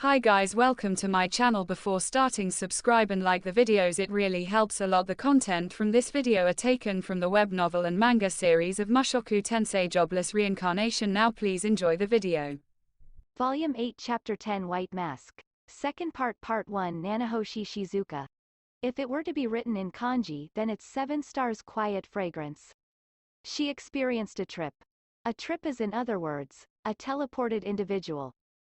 Hi guys, welcome to my channel. Before starting, subscribe and like the videos, it really helps a lot. The content from this video are taken from the web novel and manga series of Mushoku Tensei Jobless Reincarnation. Now please enjoy the video. Volume 8 Chapter 10 White Mask. Second part Part 1 Nanahoshi Shizuka. If it were to be written in kanji, then it's 7 stars quiet fragrance. She experienced a trip. A trip is, in other words, a teleported individual.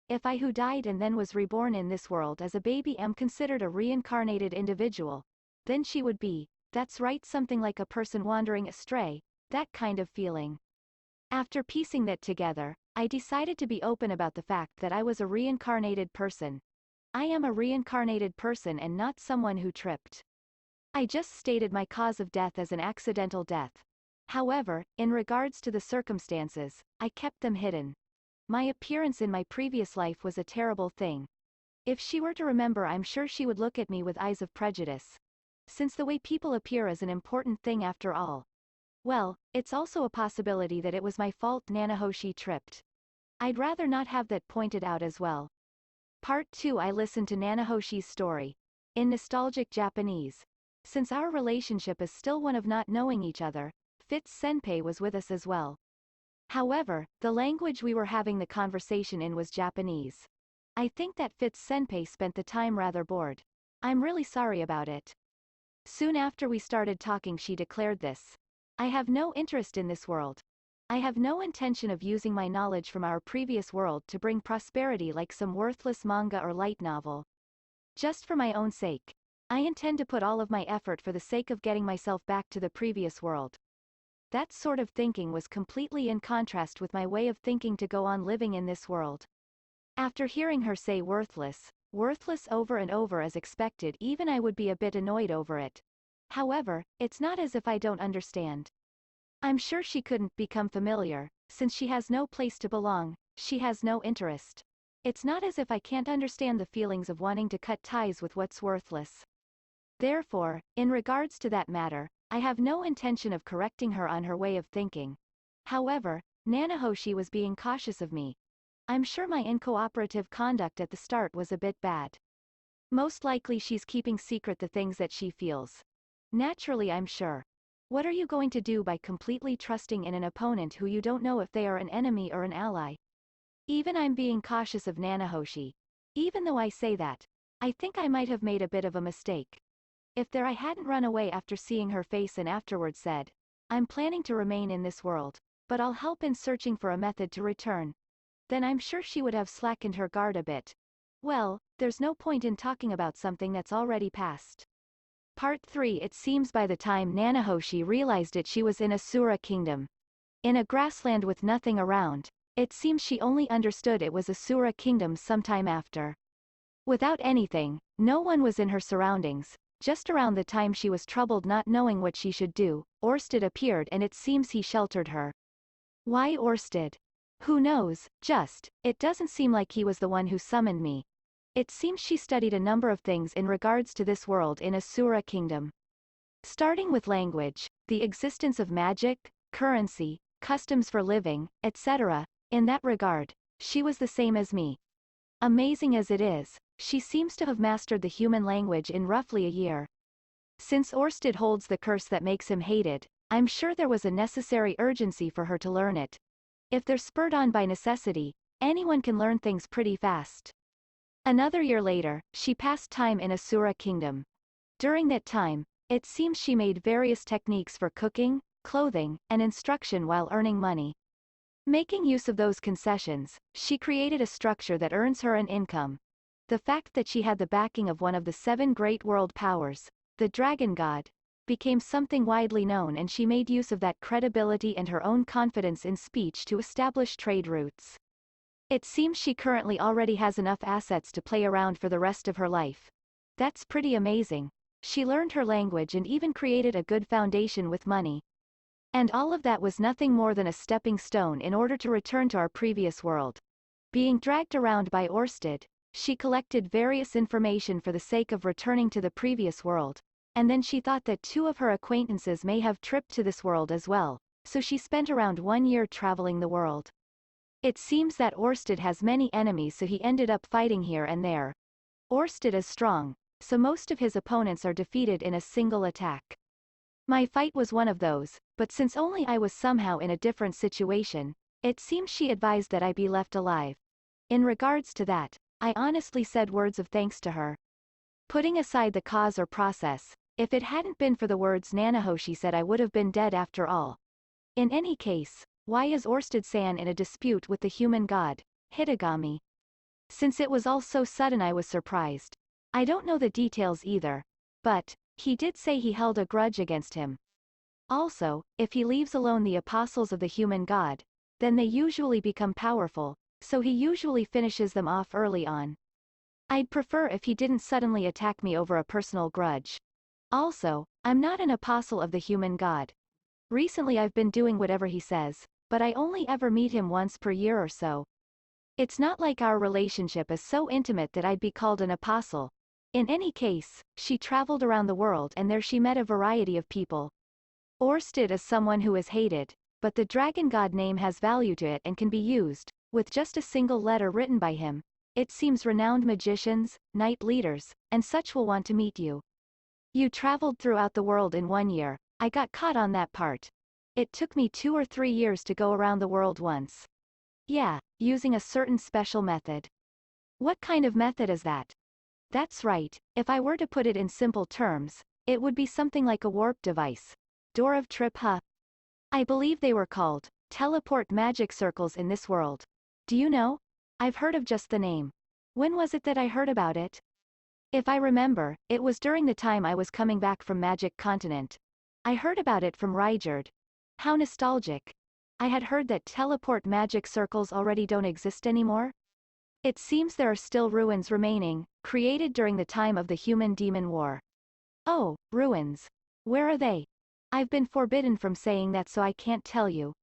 If I who died and then was reborn in this world as a baby am considered a reincarnated individual, then she would be, that's right, something like a person wandering astray, that kind of feeling. After piecing that together, I decided to be open about the fact that I was a reincarnated person. I am a reincarnated person and not someone who tripped. I just stated my cause of death as an accidental death. However, in regards to the circumstances, I kept them hidden. My appearance in my previous life was a terrible thing. If she were to remember, I'm sure she would look at me with eyes of prejudice. Since the way people appear is an important thing after all. Well, it's also a possibility that it was my fault Nanahoshi tripped. I'd rather not have that pointed out as well. Part 2 I listened to Nanahoshi's story. In nostalgic Japanese. Since our relationship is still one of not knowing each other, Fitz Senpai was with us as well. However, the language we were having the conversation in was Japanese. I think that Fitz Senpai spent the time rather bored. I'm really sorry about it. Soon after we started talking, she declared this. I have no interest in this world. I have no intention of using my knowledge from our previous world to bring prosperity like some worthless manga or light novel. Just for my own sake. I intend to put all of my effort for the sake of getting myself back to the previous world. That sort of thinking was completely in contrast with my way of thinking to go on living in this world. After hearing her say worthless over and over as expected, even I would be a bit annoyed over it. However, it's not as if I don't understand. I'm sure she couldn't become familiar, since she has no place to belong, she has no interest. It's not as if I can't understand the feelings of wanting to cut ties with what's worthless. Therefore, in regards to that matter, I have no intention of correcting her on her way of thinking. However, Nanahoshi was being cautious of me. I'm sure my uncooperative conduct at the start was a bit bad. Most likely she's keeping secret the things that she feels. Naturally, I'm sure. What are you going to do by completely trusting in an opponent who you don't know if they are an enemy or an ally? Even I'm being cautious of Nanahoshi. Even though I say that, I think I might have made a bit of a mistake. If I hadn't run away after seeing her face and afterwards said, I'm planning to remain in this world, but I'll help in searching for a method to return, then I'm sure she would have slackened her guard a bit. Well, there's no point in talking about something that's already past. Part 3 It seems by the time Nanahoshi realized it, she was in Asura Kingdom. In a grassland with nothing around. It seems she only understood it was Asura Kingdom sometime after. Without anything, no one was in her surroundings. Just around the time she was troubled not knowing what she should do, Orsted appeared and it seems he sheltered her. Why Orsted? Who knows, it doesn't seem like he was the one who summoned me. It seems she studied a number of things in regards to this world in Asura Kingdom. Starting with language, the existence of magic, currency, customs for living, etc. In that regard, she was the same as me. Amazing as it is, she seems to have mastered the human language in roughly a year. Since Orsted holds the curse that makes him hated, I'm sure there was a necessary urgency for her to learn it. If they're spurred on by necessity, anyone can learn things pretty fast. Another year later, she passed time in Asura Kingdom. During that time, it seems she made various techniques for cooking, clothing, and instruction while earning money. Making use of those concessions, she created a structure that earns her an income. The fact that she had the backing of one of the 7 great world powers, the Dragon God, became something widely known, and she made use of that credibility and her own confidence in speech to establish trade routes. It seems she currently already has enough assets to play around for the rest of her life. That's pretty amazing. She learned her language and even created a good foundation with money. And all of that was nothing more than a stepping stone in order to return to our previous world. Being dragged around by Orsted, she collected various information for the sake of returning to the previous world, and then she thought that 2 of her acquaintances may have tripped to this world as well, so she spent around 1 year traveling the world. It seems that Orsted has many enemies, so he ended up fighting here and there. Orsted is strong, so most of his opponents are defeated in a single attack. My fight was one of those, but since only I was somehow in a different situation, it seems she advised that I be left alive. In regards to that, I honestly said words of thanks to her. Putting aside the cause or process, if it hadn't been for the words Nanahoshi said, I would have been dead after all. In any case, why is Orsted-san in a dispute with the human god, Hitagami? Since it was all so sudden, I was surprised. I don't know the details either, but he did say he held a grudge against him. Also, if he leaves alone the apostles of the human god, then they usually become powerful, so he usually finishes them off early on. I'd prefer if he didn't suddenly attack me over a personal grudge. Also, I'm not an apostle of the human god. Recently I've been doing whatever he says, but I only ever meet him once per year or so. It's not like our relationship is so intimate that I'd be called an apostle. In any case, she traveled around the world and there she met a variety of people. Orsted is someone who is hated, but the dragon god name has value to it and can be used, with just a single letter written by him. It seems renowned magicians, knight leaders, and such will want to meet you. You traveled throughout the world in 1 year. I got caught on that part. It took me 2 or 3 years to go around the world once. Yeah, using a certain special method. What kind of method is that? That's right, if I were to put it in simple terms, it would be something like a warp device. Door of trip, huh? I believe they were called teleport magic circles in this world. Do you know? I've heard of just the name. When was it that I heard about it? If I remember, it was during the time I was coming back from Magic Continent. I heard about it from Ruijerd. How nostalgic. I had heard that teleport magic circles already don't exist anymore. It seems there are still ruins remaining, created during the time of the Human-Demon War. Oh, ruins. Where are they? I've been forbidden from saying that, so I can't tell you.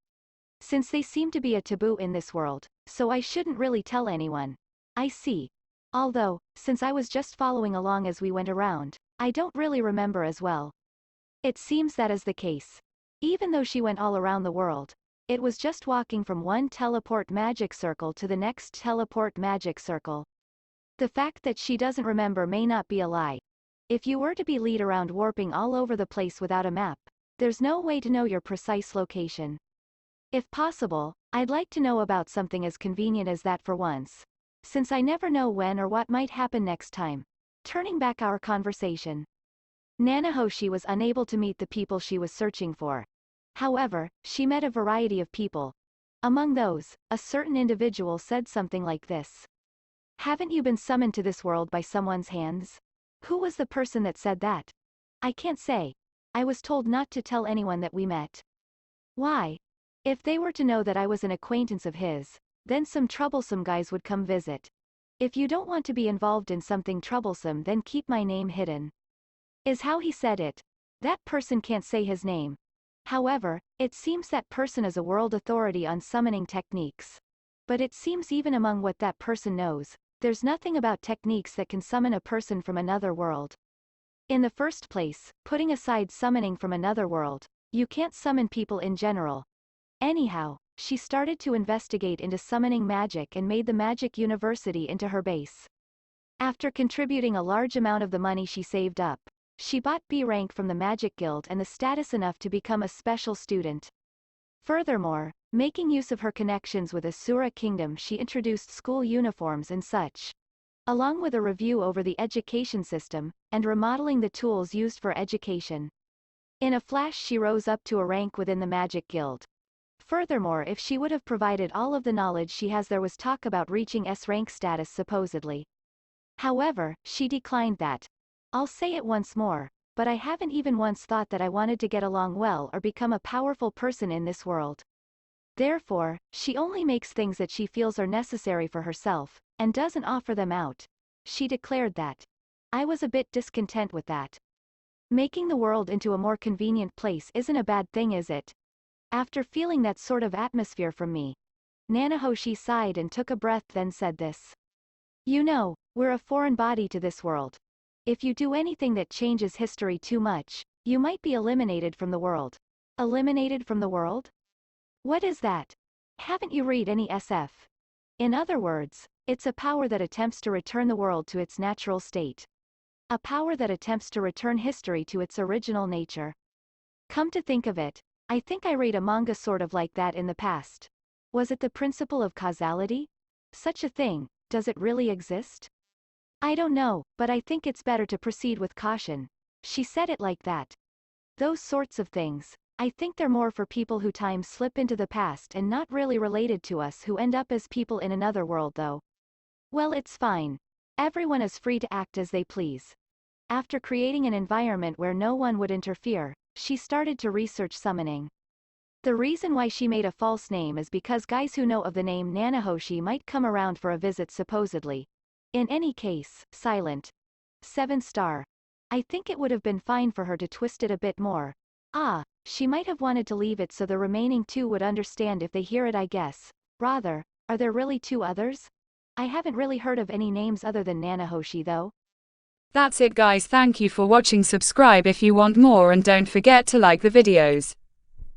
Since they seem to be a taboo in this world, so I shouldn't really tell anyone. I see. Although, since I was just following along as we went around, I don't really remember as well. It seems that is the case. Even though she went all around the world, it was just walking from one teleport magic circle to the next teleport magic circle. The fact that she doesn't remember may not be a lie. If you were to be lead around warping all over the place without a map, there's no way to know your precise location. If possible, I'd like to know about something as convenient as that for once. Since I never know when or what might happen next time. Turning back our conversation. Nanahoshi was unable to meet the people she was searching for. However, she met a variety of people. Among those, a certain individual said something like this. Haven't you been summoned to this world by someone's hands? Who was the person that said that? I can't say. I was told not to tell anyone that we met. Why? If they were to know that I was an acquaintance of his, then some troublesome guys would come visit. If you don't want to be involved in something troublesome, then keep my name hidden. Is how he said it. That person can't say his name. However, it seems that person is a world authority on summoning techniques. But it seems even among what that person knows, there's nothing about techniques that can summon a person from another world. In the first place, putting aside summoning from another world, you can't summon people in general. Anyhow, she started to investigate into summoning magic and made the Magic University into her base. After contributing a large amount of the money she saved up, she bought B rank from the Magic Guild and the status enough to become a special student. Furthermore, making use of her connections with Asura Kingdom, she introduced school uniforms and such. Along with a review over the education system, and remodeling the tools used for education. In a flash she rose up to a rank within the Magic Guild. Furthermore, if she would have provided all of the knowledge she has, there was talk about reaching S rank status supposedly. However, she declined that. I'll say it once more, but I haven't even once thought that I wanted to get along well or become a powerful person in this world. Therefore, she only makes things that she feels are necessary for herself, and doesn't offer them out. She declared that. I was a bit discontent with that. Making the world into a more convenient place isn't a bad thing, is it? After feeling that sort of atmosphere from me, Nanahoshi sighed and took a breath, then said this. You know, we're a foreign body to this world. If you do anything that changes history too much, you might be eliminated from the world. Eliminated from the world? What is that? Haven't you read any SF? In other words, it's a power that attempts to return the world to its natural state. A power that attempts to return history to its original nature. Come to think of it, I think I read a manga sort of like that in the past. Was it the principle of causality? Such a thing, does it really exist? I don't know, but I think it's better to proceed with caution. She said it like that. Those sorts of things, I think they're more for people who time slip into the past and not really related to us who end up as people in another world though. Well, it's fine. Everyone is free to act as they please. After creating an environment where no one would interfere, she started to research summoning. The reason why she made a false name is because guys who know of the name Nanahoshi might come around for a visit supposedly. In any case, silent. 7-star. I think it would have been fine for her to twist it a bit more. She might have wanted to leave it so the remaining 2 would understand if they hear it, I guess. Rather, are there really 2 others? I haven't really heard of any names other than Nanahoshi though. That's it guys, thank you for watching. Subscribe if you want more and don't forget to like the videos.